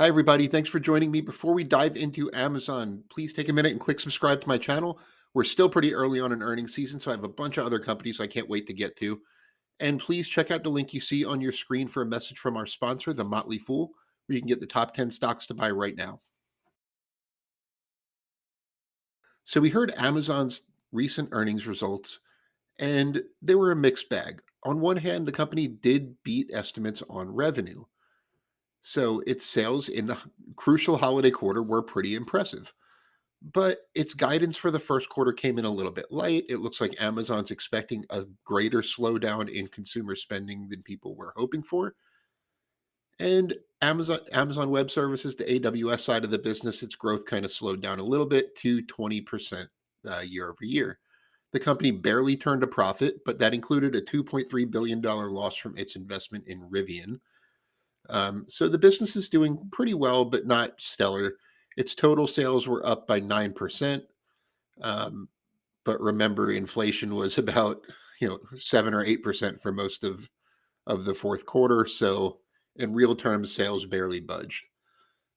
Hi, everybody. Thanks for joining me. Before we dive into Amazon, please take a minute and click subscribe to my channel. We're still pretty early on in earnings season, so I have a bunch of other companies I can't wait to get to. And please check out the link you see on your screen for a message from our sponsor, The Motley Fool, where you can get the top 10 stocks to buy right now. So we heard Amazon's recent earnings results, and they were a mixed bag. On one hand, the company did beat estimates on revenue. So its sales in the crucial holiday quarter were pretty impressive. But its guidance for the first quarter came in a little bit light. It looks like Amazon's expecting a greater slowdown in consumer spending than people were hoping for. And Amazon Web Services, the AWS side of the business, its growth kind of slowed down a little bit to 20% year over year. The company barely turned a profit, but that included a $2.3 billion loss from its investment in Rivian. So the business is doing pretty well, but not stellar. Its total sales were up by 9%. Um, but remember, inflation was about 7 or 8% for most of the fourth quarter. So in real terms, sales barely budged.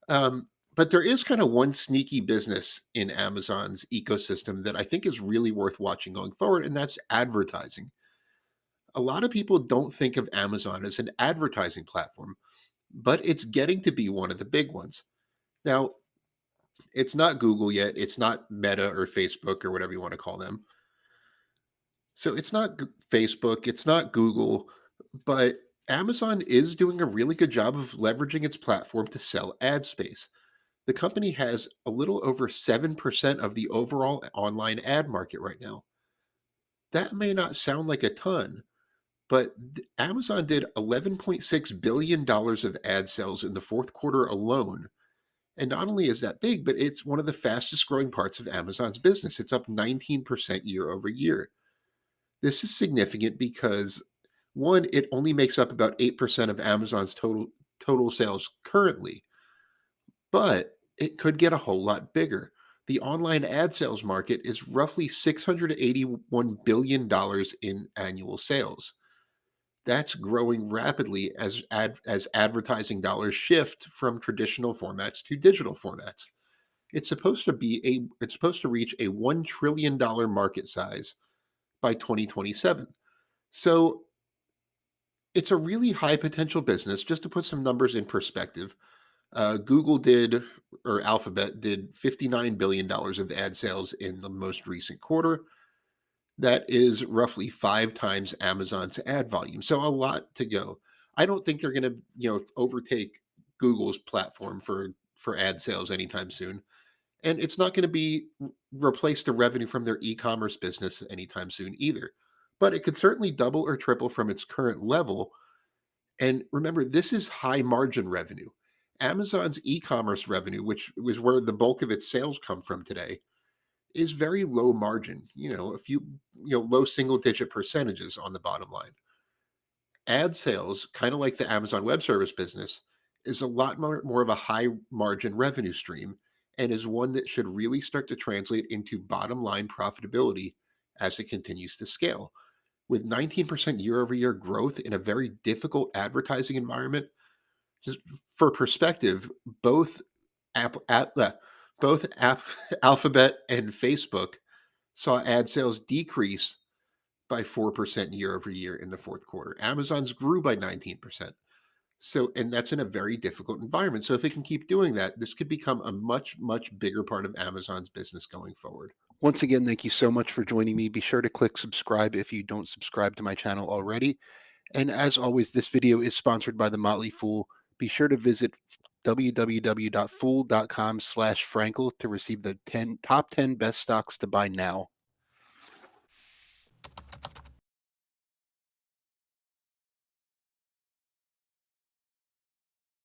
But there is kind of one sneaky business in Amazon's ecosystem that I think is really worth watching going forward, and that's advertising. A lot of people don't think of Amazon as an advertising platform, but it's getting to be one of the big ones. Now, it's not Google yet, it's not Meta or Facebook or whatever you want to call them. So it's not Facebook, it's not Google, but Amazon is doing a really good job of leveraging its platform to sell ad space. The company has a little over 7% of the overall online ad market right now. That may not sound like a ton, but Amazon did $11.6 billion of ad sales in the fourth quarter alone. And not only is that big, but it's one of the fastest growing parts of Amazon's business. It's up 19% year over year. This is significant because one, it only makes up about 8% of Amazon's total sales currently, but it could get a whole lot bigger. The online ad sales market is roughly $681 billion in annual sales. That's growing rapidly as advertising dollars shift from traditional formats to digital formats. It's supposed to reach a $1 trillion market size by 2027. So it's a really high potential business. Just to put some numbers in perspective, Google did, or Alphabet did $59 billion of ad sales in the most recent quarter. That is roughly 5 times Amazon's ad volume. So a lot to go. I don't think they're going to, overtake Google's platform for ad sales anytime soon. And it's not going to be replace the revenue from their e-commerce business anytime soon either. But it could certainly double or triple from its current level. And remember, this is high margin revenue. Amazon's e-commerce revenue, which was where the bulk of its sales come from today, is very low margin, a few, low single digit percentages on the bottom line. Ad sales, kind of like the Amazon Web Service business, is a lot more of a high margin revenue stream and is one that should really start to translate into bottom line profitability as it continues to scale. With 19% year over year growth in a very difficult advertising environment, just for perspective, App, app, uh, both app, Alphabet and Facebook saw ad sales decrease by 4% year over year in the fourth quarter. Amazon's grew by 19%. So, and that's in a very difficult environment. So, if it can keep doing that, this could become a much, much bigger part of Amazon's business going forward. Once again, thank you so much for joining me. Be sure to click subscribe if you don't subscribe to my channel already. And as always, this video is sponsored by The Motley Fool. Be sure to visit www.fool.com/Frankel to receive the top 10 best stocks to buy now.